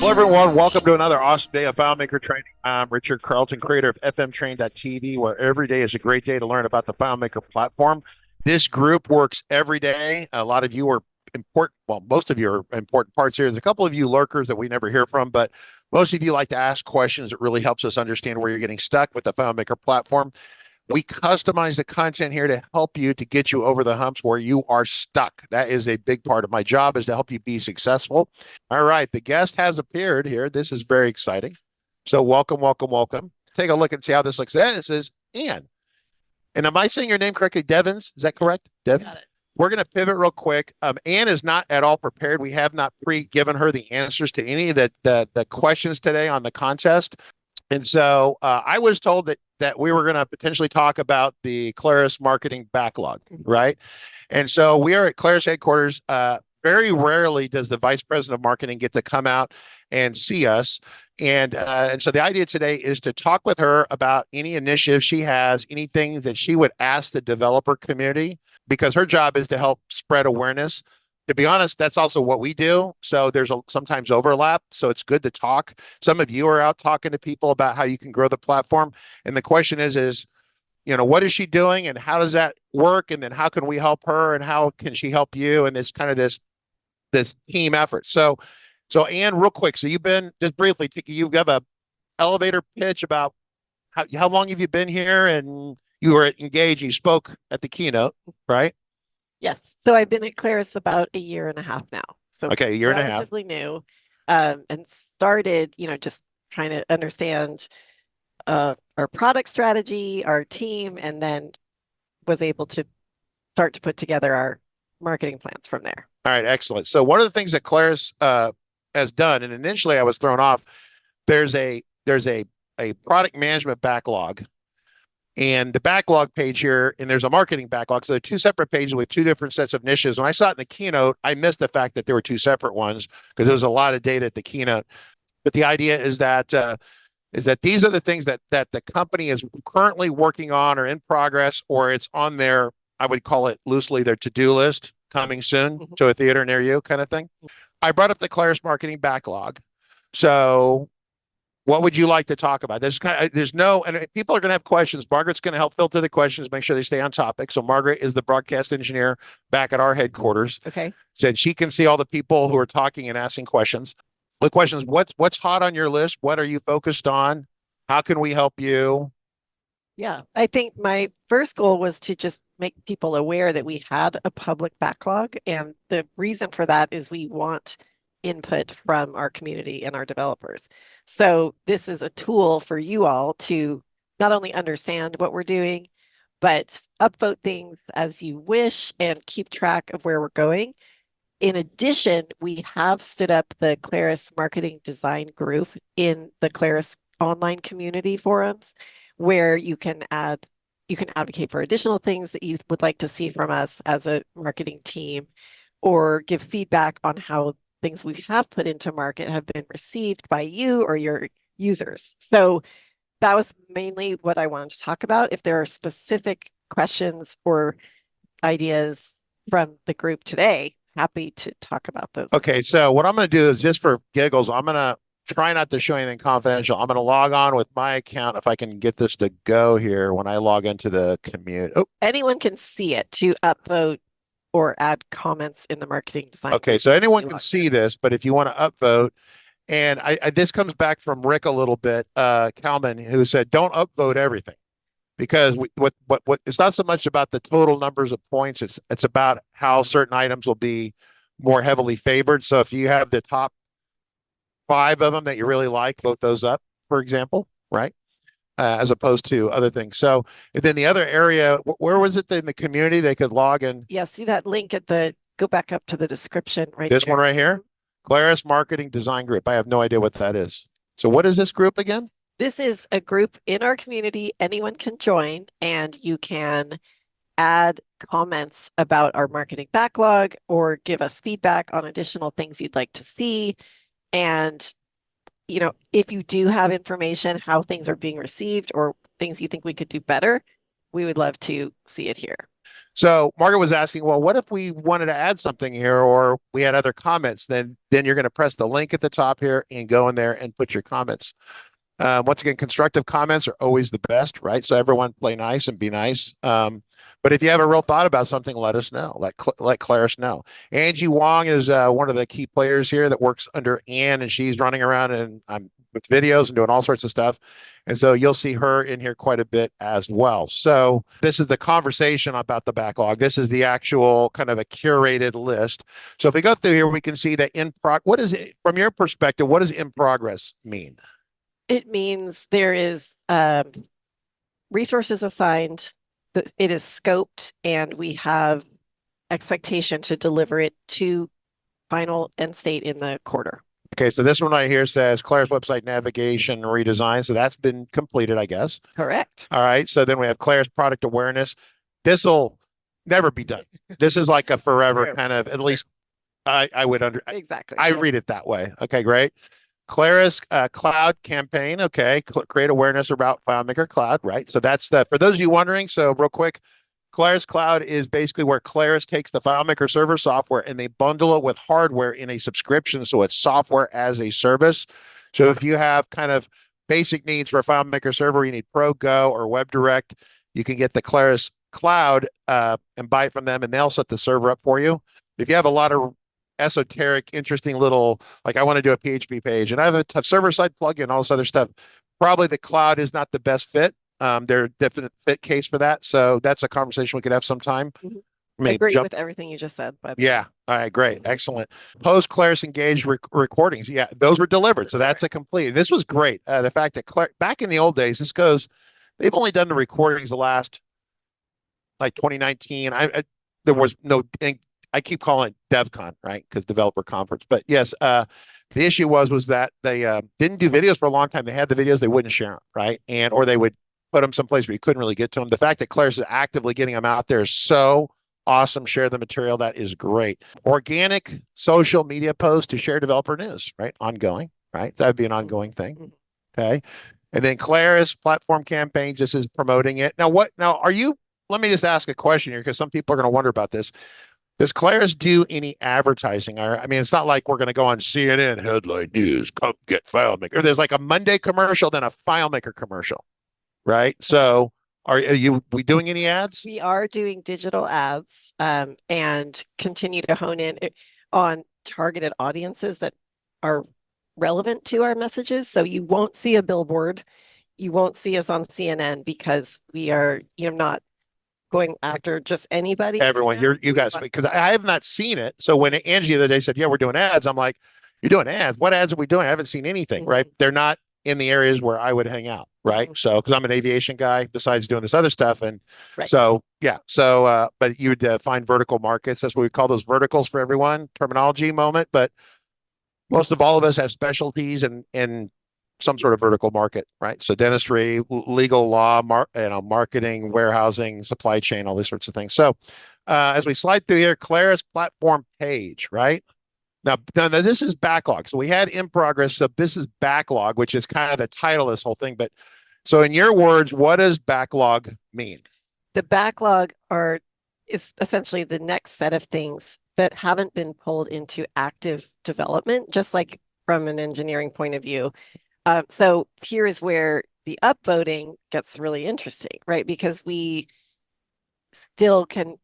Hello, everyone. Welcome to another awesome day of FileMaker training. I'm Richard Carlton, creator of FMTrain.tv, where every day is a great day to learn about the FileMaker platform. This group works every day. A lot of you are important. Well, most of you are important parts here. There's a couple of you lurkers that we never hear from, but most of you like to ask questions. It really helps us understand where you're getting stuck with the FileMaker platform. We customize the content here to help you, to get you over the humps where you are stuck. That is a big part of my job, is to help you be successful. All right, the guest has appeared here. This is very exciting. So welcome, welcome, welcome. Take a look and see how this looks. This is Ann. And am I saying your name correctly? Devens? Is that correct? Devens? Got it. We're going to pivot real quick. Ann is not at all prepared. We have not given her the answers to any of the questions today on the contest. And so I was told that we were going to potentially talk about the Claris Marketing Backlog, right? And so we are at Claris headquarters. Very rarely does the vice president of marketing get to come out and see us. And so the idea today is to talk with her about any initiatives she has, anything that she would ask the developer community, because her job is to help spread awareness. To be honest, that's also what we do. So there's sometimes overlap. So it's good to talk. Some of you are out talking to people about how you can grow the platform. And the question is, what is she doing and how does that work? And then how can we help her and how can she help you? And this kind of this team effort. So Ann, real quick. So you've been, just briefly, you have a elevator pitch about how long have you been here, and you were engaged, you spoke at the keynote, right? Yes. So I've been at Claris about a year and a half now. So okay, a year and a half. Relatively new, and started, just trying to understand our product strategy, our team, and then was able to start to put together our marketing plans from there. All right, excellent. So one of the things that Claris has done, and initially I was thrown off, there's a product management backlog. And the backlog page here, and there's a marketing backlog. So there are two separate pages with two different sets of niches. When I saw it in the keynote, I missed the fact that there were two separate ones because there was a lot of data at the keynote. But the idea is that these are the things that the company is currently working on or in progress, or it's on their, I would call it loosely, their to-do list, coming soon to a theater near you kind of thing. I brought up the Claris marketing backlog. So what would you like to talk about? And people are going to have questions. Margaret's going to help filter the questions, make sure they stay on topic. So Margaret is the broadcast engineer back at our headquarters. Okay. Said she can see all the people who are talking and asking questions. The question is, what's hot on your list? What are you focused on? How can we help you? Yeah, I think my first goal was to just make people aware that we had a public backlog. And the reason for that is we want input from our community and our developers. So this is a tool for you all to not only understand what we're doing, but upvote things as you wish and keep track of where we're going. In addition, we have stood up the Claris Marketing Design Group in the Claris online community forums, where you can advocate for additional things that you would like to see from us as a marketing team, or give feedback on how things we have put into market have been received by you or your users. So that was mainly what I wanted to talk about. If there are specific questions or ideas from the group today, happy to talk about those. Okay, so what I'm going to do is, just for giggles, I'm going to try not to show anything confidential. I'm going to log on with my account, if I can get this to go here when I log into the community. Oh. Anyone can see it to upvote or add comments in the marketing design. Okay, so anyone can see this, but if you want to upvote, and this comes back from Rick a little bit, Kalman, who said, don't upvote everything, because what it's not so much about the total numbers of points. It's about how certain items will be more heavily favored. So if you have the top 5 of them that you really like, vote those up, for example, right? As opposed to other things. So, and then the other area, where was it in the community they could log in? Yeah, see that link go back up to the description right This there. one right here? Claris Marketing Design Group. I have no idea what that is. So what is this group again? This is a group in our community. Anyone can join, and you can add comments about our marketing backlog or give us feedback on additional things you'd like to see. And if you do have information, how things are being received or things you think we could do better, we would love to see it here. So Margaret was asking, well, what if we wanted to add something here or we had other comments? Then you're going to press the link at the top here and go in there and put your comments. Once again, constructive comments are always the best, right? So everyone play nice and be nice. But if you have a real thought about something, let us know. Let Claris know. Angie Wong is one of the key players here that works under Ann, and she's running around and with videos and doing all sorts of stuff. And so you'll see her in here quite a bit as well. So this is the conversation about the backlog. This is the actual kind of a curated list. So if we go through here, we can see that what is it from your perspective? What does in progress mean? It means there is resources assigned, it is scoped, and we have expectation to deliver it to final end state in the quarter. Okay, so this one right here says Claris website navigation redesign. So that's been completed, I guess. Correct. All right. So then we have Claris product awareness. This will never be done. This is like a forever kind of, at least I would exactly. I read it that way. Okay, great. Claris cloud campaign. Okay, create awareness about FileMaker Cloud, right? So that's for those of you wondering. So real quick, Claris Cloud is basically where Claris takes the FileMaker server software and they bundle it with hardware in a subscription. So it's software as a service. So if you have kind of basic needs for a FileMaker server, you need Pro, Go, or WebDirect, you can get the Claris Cloud and buy it from them, and they'll set the server up for you. If you have a lot of esoteric, interesting little, like I want to do a PHP page and I have a server-side plugin, all this other stuff, probably the cloud is not the best fit. There are definite fit case for that. So that's a conversation we could have sometime. I agree with everything you just said. But yeah. All right, great. Excellent. Post Claris engaged recordings. Yeah, those were delivered. So that's a complete. This was great. The fact that back in the old days, they've only done the recordings the last like 2019. There was no, I keep calling it DevCon, right? Because developer conference. But yes, the issue was that they didn't do videos for a long time. They had the videos, they wouldn't share them, right? Or they would put them someplace where you couldn't really get to them. The fact that Claris is actively getting them out there is so awesome. Share the material. That is great. Organic social media posts to share developer news, right? Ongoing, right? That would be an ongoing thing. Okay. And then Claris platform campaigns. This is promoting it. Now, let me just ask a question here because some people are going to wonder about this. Does Claris do any advertising? I mean, it's not like we're going to go on CNN headline news, come get FileMaker. There's like a Monday commercial, then a FileMaker commercial, right? So we doing any ads? We are doing digital ads and continue to hone in on targeted audiences that are relevant to our messages. So you won't see a billboard. You won't see us on CNN because we are, not going after just anybody. Everyone, you guys, because I have not seen it. So when Angie the other day said, yeah, we're doing ads, I'm like, you're doing ads? What ads are we doing? I haven't seen anything, right? They're not in the areas where I would hang out, right? So, because I'm an aviation guy besides doing this other stuff. And so, yeah. So, but you would find vertical markets. That's what we call those verticals for everyone, terminology moment. But most of all of us have specialties and some sort of vertical market, right? So dentistry, legal, law, marketing, warehousing, supply chain, all these sorts of things. So as we slide through here, Claris platform page, right? Now this is backlog. So we had in progress. So this is backlog, which is kind of the title of this whole thing. But so in your words, what does backlog mean? The backlog is essentially the next set of things that haven't been pulled into active development, just like from an engineering point of view. So here is where the upvoting gets really interesting, right? Because we still can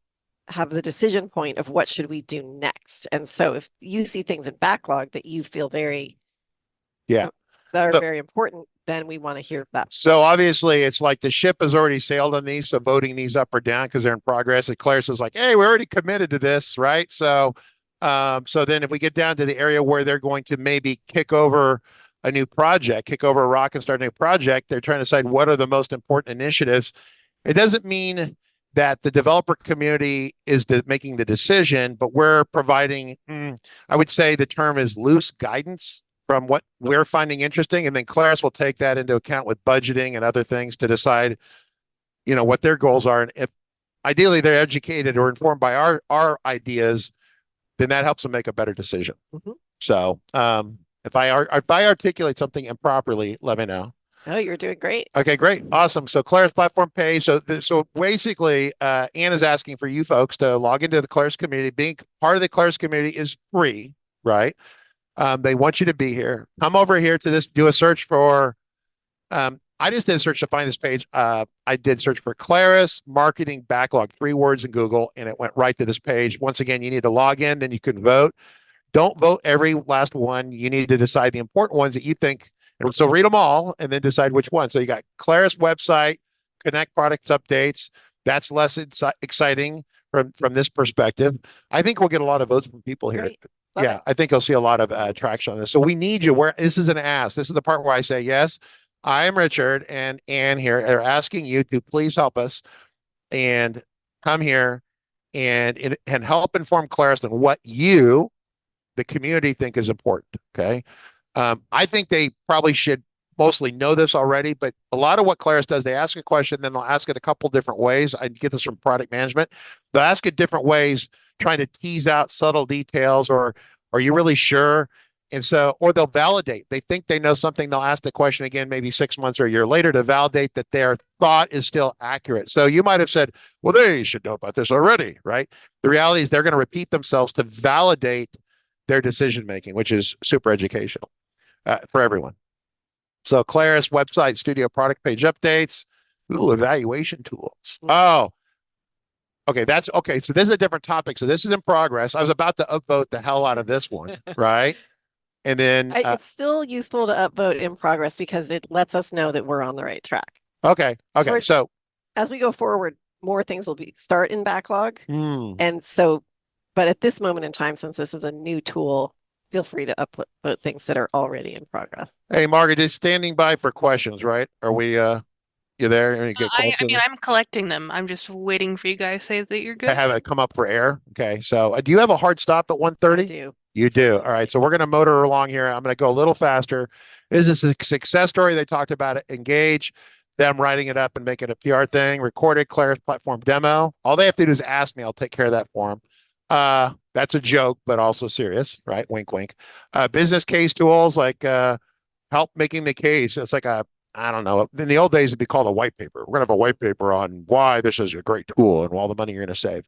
have the decision point of what should we do next. And so if you see things in backlog that you feel very important, then we want to hear that. So obviously it's like the ship has already sailed on these, so voting these up or down because they're in progress. And Claris is like, hey, we're already committed to this, right? So then if we get down to the area where they're going to maybe kick over a new project, kick over a rock and start a new project, they're trying to decide what are the most important initiatives. It doesn't mean that the developer community is making the decision, but we're providing, I would say the term is loose guidance from what we're finding interesting. And then Claris will take that into account with budgeting and other things to decide, what their goals are. And if ideally they're educated or informed by our ideas, then that helps them make a better decision. So, if I articulate something improperly, let me know. Oh, you're doing great. Okay, great. Awesome. So Claris platform page. So basically, Ann is asking for you folks to log into the Claris community. Being part of the Claris community is free, right? They want you to be here. Come over here to this, do a search for, I just did a search to find this page. I did search for Claris Marketing Backlog, 3 words in Google, and it went right to this page. Once again, you need to log in, then you can vote. Don't vote every last one. You need to decide the important ones that you think. And so read them all and then decide which one. So you got Claris website, connect products updates. That's less exciting from this perspective. I think we'll get a lot of votes from people here. Great. Love Yeah, it. I think I'll see a lot of traction on this. So we need you. Where this is an ask. This is the part where I say yes. I am Richard and Ann here are asking you to please help us and come here and help inform Claris on what you, the community, think is important. Okay. I think they probably should mostly know this already, but a lot of what Claris does, they ask a question, then they'll ask it a couple different ways. I get this from product management. They'll ask it different ways, trying to tease out subtle details, or are you really sure? And so, or they'll validate. They think they know something. They'll ask the question again, maybe 6 months or a year later, to validate that their thought is still accurate. So you might have said, well, they should know about this already, right? The reality is they're going to repeat themselves to validate their decision making, which is super educational for everyone. So Claris website, studio product page updates, evaluation tools. Oh, okay. That's okay. So this is a different topic. So this is in progress. I was about to upvote the hell out of this one, right? And then It's still useful to upvote in progress because it lets us know that we're on the right track. Okay. So as we go forward, more things will start in backlog. Hmm. And so, but at this moment in time, since this is a new tool, feel free to upvote things that are already in progress. Hey, Margaret, just standing by for questions, right? Are we, you there? I mean, I'm collecting them. I'm just waiting for you guys to say that you're I good. have it come up for air. Okay. So do you have a hard stop at 1:30? I do. You do. All right. So we're going to motor along here. I'm going to go a little faster. This is a success story. They talked about it. Engage them writing it up and making a PR thing. Recorded Claris platform demo. All they have to do is ask me. I'll take care of that for them. That's a joke, but also serious, right? Wink, wink. Business case tools like help making the case. It's like I don't know. In the old days, it'd be called a white paper. We're going to have a white paper on why this is a great tool and all the money you're going to save.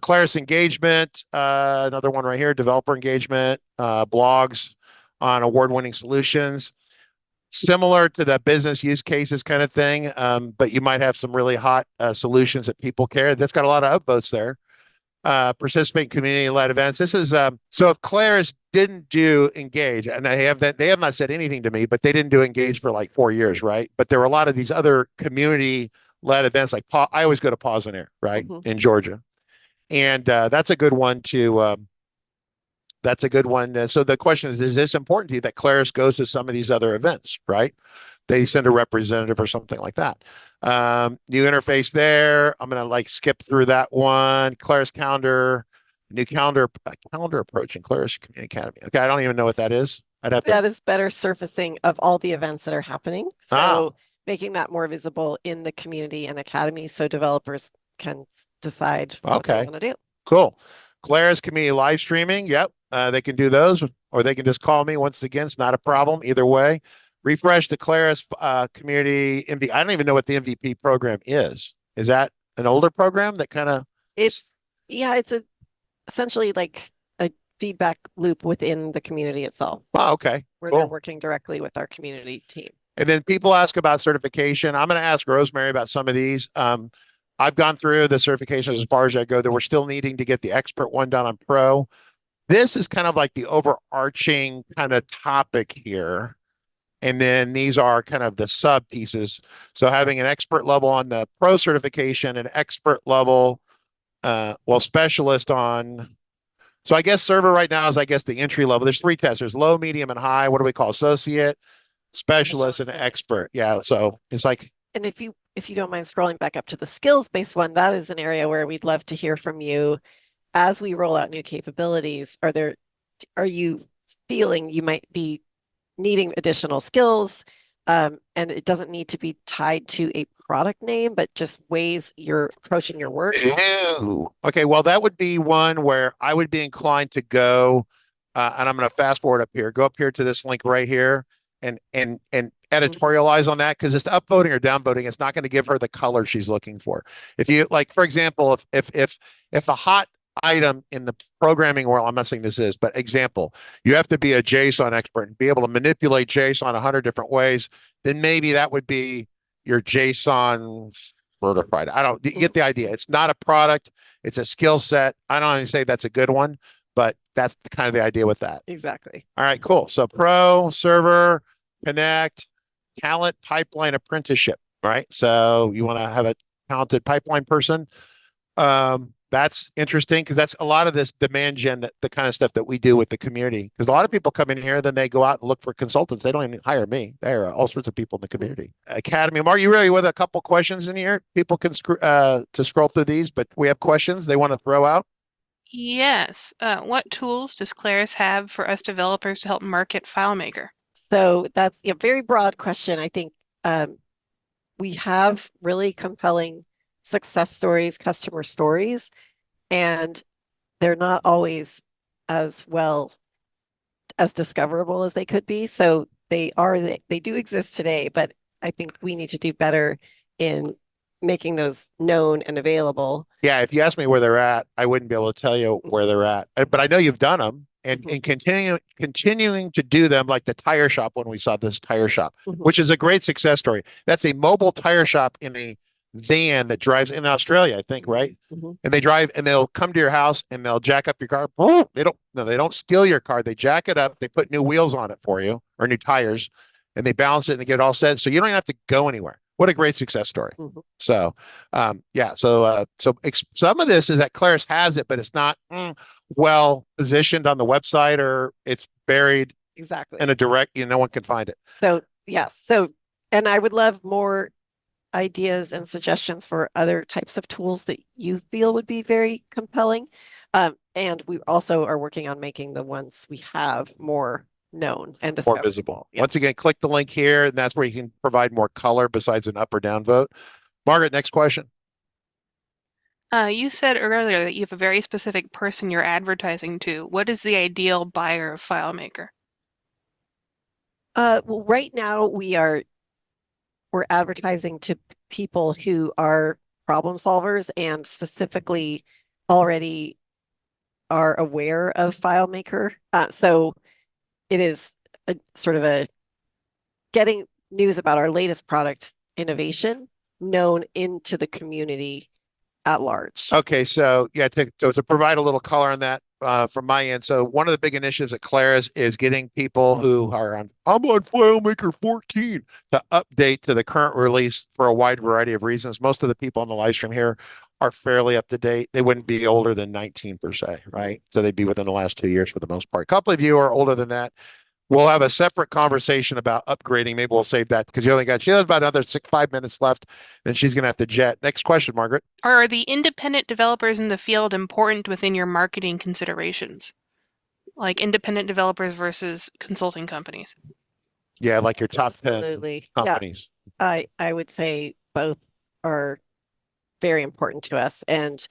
Claris engagement, another one right here, developer engagement, blogs on award-winning solutions, similar to the business use cases kind of thing, but you might have some really hot solutions that people care. That's got a lot of upvotes there. Participate in community-led events. This is so if Claris didn't do engage, and they have not said anything to me, but they didn't do engage for like 4 years, right? But there were a lot of these other community-led events, like I always go to Pause and Air, right, in Georgia. And that's a good one to. That's a good one. So the question is this important to you that Claris goes to some of these other events, right? They send a representative or something like that. New interface there. I'm going to skip through that one. Claris calendar, new calendar approach in Claris Community Academy. Okay, I don't even know what that is. That is better surfacing of all the events that are happening. So making that more visible in the community and academy so developers can decide what they want to do. Cool. Claris community live streaming. Yep. They can do those, or they can just call me once again. It's not a problem either way. Refresh the Claris community MVP. I don't even know what the MVP program is. Is that an older program that kind of? It's essentially like a feedback loop within the community itself. Oh, okay. Where they're working directly with our community team. And then people ask about certification. I'm going to ask Rosemary about some of these. I've gone through the certifications as far as I go. That we're still needing to get the expert one done on Pro. This is kind of like the overarching kind of topic here. And then these are kind of the sub pieces. So having an expert level on the Pro certification, an expert level, specialist on. So I guess server right now is, the entry level. There's 3 tests. There's low, medium, and high. What do we call associate, specialist, and expert? Yeah. So it's like. And if you don't mind scrolling back up to the skills-based one, that is an area where we'd love to hear from you as we roll out new capabilities. Are you feeling you might be needing additional skills? And it doesn't need to be tied to a product name, but just ways you're approaching your work. Ew. Okay, well, that would be one where I would be inclined to go, and I'm going to fast forward up here. Go up here to this link right here, and editorialize on that, because it's upvoting or downvoting. It's not going to give her the color she's looking for. If you like, for example, if a hot item in the programming world, I'm not saying this is, but example, you have to be a JSON expert and be able to manipulate JSON 100 different ways, then maybe that would be your JSON certified. I don't, you get the idea. It's not a product, it's a skill set. I don't even say that's a good one, but that's kind of the idea with that. Exactly. All right, cool. So pro, server, connect, talent, pipeline, apprenticeship, right? So you want to have a talented pipeline person. That's interesting because that's a lot of this demand gen, that the kind of stuff that we do with the community. Because a lot of people come in here, then they go out and look for consultants. They don't even hire me. There are all sorts of people in the community. Academy. Mark, you really with a couple questions in here? People can to scroll through these, but we have questions they want to throw out. Yes. What tools does Claris have for us developers to help market FileMaker? So that's a very broad question. I think we have really compelling success stories, customer stories, and they're not always as well as discoverable as they could be. So they do exist today, but I think we need to do better in making those known and available. Yeah, if you ask me where they're at, I wouldn't be able to tell you where they're at. But I know you've done them and continuing to do them, like the tire shop when we saw this tire shop, which is a great success story. That's a mobile tire shop in a van that drives in Australia, I think, right? And they drive and they'll come to your house and they'll jack up your car. They don't steal your car. They jack it up. They put new wheels on it for you or new tires, and they balance it and they get it all set. So you don't even have to go anywhere. What a great success story. So, some of this is that Claris has it, but it's not well positioned on the website, or it's buried exactly in a direct, no one can find it. So, yeah. So, and I would love more ideas and suggestions for other types of tools that you feel would be very compelling. And we also are working on making the ones we have more known and more visible. Yep. Once again, click the link here, and that's where you can provide more color besides an up or down vote. Margaret, next question. You said earlier that you have a very specific person you're advertising to. What is the ideal buyer of FileMaker? Well, right now we're advertising to people who are problem solvers and specifically already are aware of FileMaker. So it is a sort of a getting news about our latest product innovation known into the community at large. Okay, so yeah, to provide a little color on that from my end. So one of the big initiatives at Claris is getting people who are I'm on FileMaker 14 to update to the current release for a wide variety of reasons. Most of the people on the live stream here are fairly up to date. They wouldn't be older than 19 per se, right? So they'd be within the last 2 years for the most part. A couple of you are older than that. We'll have a separate conversation about upgrading. Maybe we'll save that because she has about another 5 minutes left, and she's going to have to jet. Next question, Margaret. Are the independent developers in the field important within your marketing considerations? Like independent developers versus consulting companies? Yeah, like your top Absolutely. 10 companies. Yeah, I would say both are very important to us, and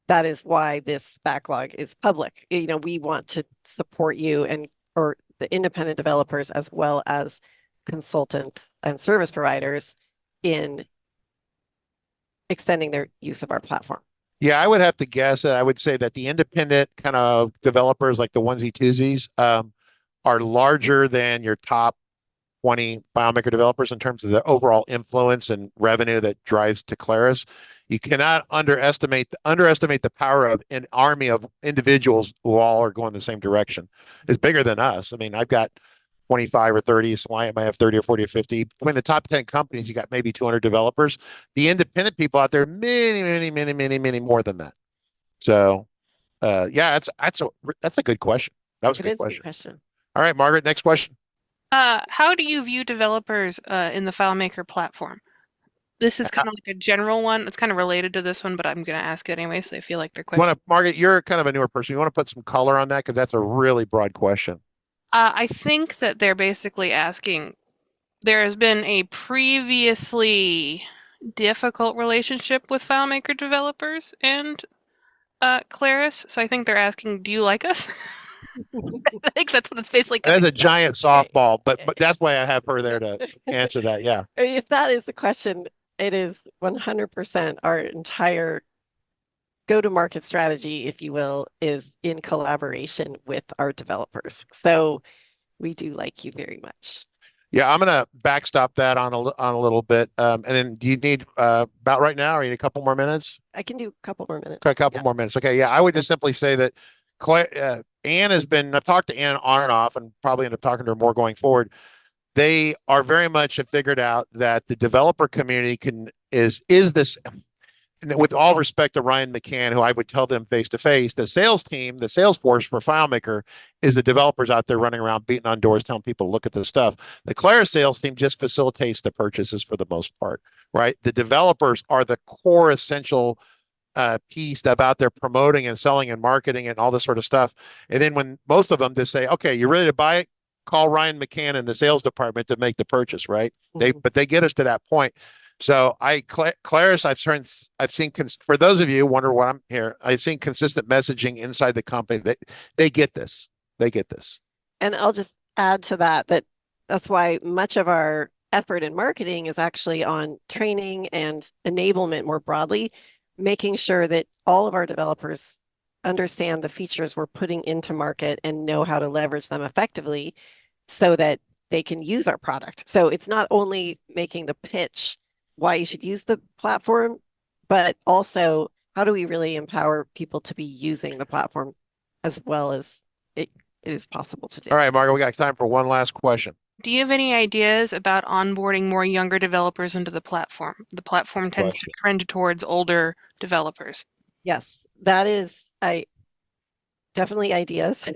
that is why this backlog is public. We want to support you or the independent developers as well as consultants and service providers in extending their use of our platform. Yeah, I would have to guess. I would say that the independent kind of developers, like the onesie twosies, are larger than your top 20 FileMaker developers in terms of the overall influence and revenue that drives to Claris. You cannot underestimate the power of an army of individuals who all are going the same direction. It's bigger than us. I mean, I've got 25 or 30. Sliant might have 30 or 40 or 50. Between the top 10 companies, you got maybe 200 developers. The independent people out there, many more than that. So, yeah, that's a good question. That was a good question. All right, Margaret, next question. How do you view developers in the FileMaker platform? This is kind of like a general one. It's kind of related to this one, but I'm going to ask it anyway, so I feel like they're questions. Margaret, you're kind of a newer person. You want to put some color on that because that's a really broad question. I think that they're basically asking, there has been a previously difficult relationship with FileMaker developers and Claris, so I think they're asking, do you like us? I think that's what it's basically That's coming a to. giant softball, but that's why I have her there to answer that. Yeah. If that is the question, it is 100% our entire go-to-market strategy, if you will, is in collaboration with our developers. So we do like you very much. Yeah, I'm gonna backstop that on a little bit. And then do you need about right now, or you need a couple more minutes? I can do a couple more minutes. Okay, a couple Yeah. more minutes. Okay, yeah, I would just simply say that Anne has been. I've talked to Anne on and off, and probably end up talking to her more going forward. They are very much have figured out that the developer community is this. And with all respect to Ryan McCann, who I would tell them face to face, the sales team, the sales force for FileMaker is the developers out there running around beating on doors, telling people to look at this stuff. The Claris sales team just facilitates the purchases for the most part, right? The developers are the core essential piece that out there promoting and selling and marketing and all this sort of stuff. And then when most of them just say, okay, you ready to buy it? Call Ryan McCann in the sales department to make the purchase, right? But they get us to that point. So Claris, I've seen, for those of you who wonder why I'm here, I've seen consistent messaging inside the company that they get this. They get this. And I'll just add to that that's why much of our effort in marketing is actually on training and enablement more broadly, making sure that all of our developers understand the features we're putting into market and know how to leverage them effectively so that they can use our product. So it's not only making the pitch why you should use the platform, but also how do we really empower people to be using the platform as well as it is possible to do. All right, Margaret, we got time for one last question. Do you have any ideas about onboarding more younger developers into the platform? The platform tends to trend towards older developers. Yes, that is definitely ideas.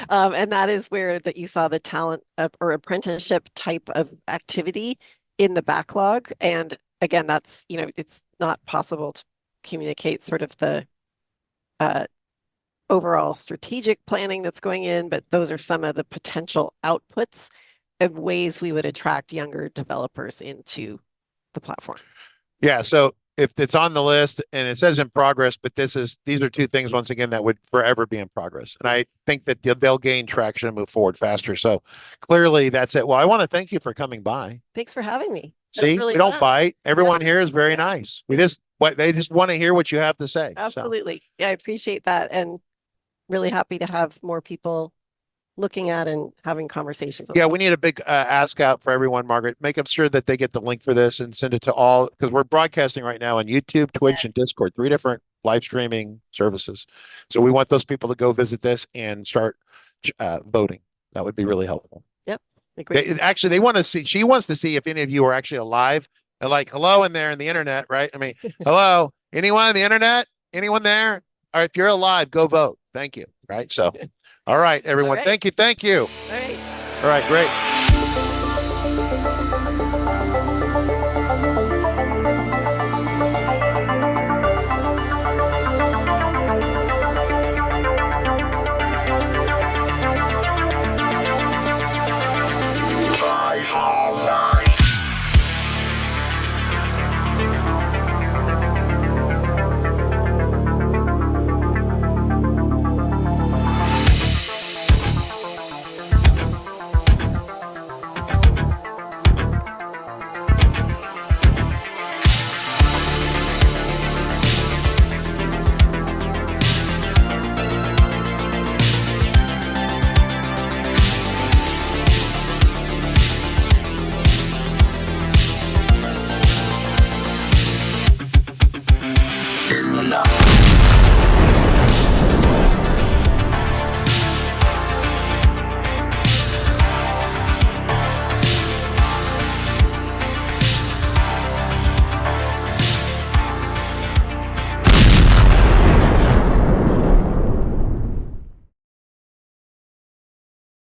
And that is where you saw the talent or apprenticeship type of activity in the backlog. And again, that's, it's not possible to communicate sort of the overall strategic planning that's going in, but those are some of the potential outputs of ways we would attract younger developers into the platform. Yeah, so if it's on the list and it says in progress, but these are two things once again that would forever be in progress. And I think that they'll gain traction and move forward faster. So clearly that's it. Well, I want to thank you for coming by. Thanks for having me. See, really we don't fun. bite. Everyone here is very nice. They just want to hear what you have to say. Absolutely. Yeah, I appreciate that. And really happy to have more people looking at and having conversations. Yeah, we need a big ask out for everyone, Margaret. Make sure that they get the link for this and send it to all, because we're broadcasting right now on YouTube, Twitch, and Discord, 3 different live streaming services. So we want those people to go visit this and start voting. That would be really helpful. Yep. Actually, she wants to see if any of you are actually alive. And like, hello in there in the internet, right? I mean, hello, anyone on the internet? Anyone there? Or if you're alive, go vote. Thank you. Right. So, all right, everyone. All right. Thank you. All right. All right, great.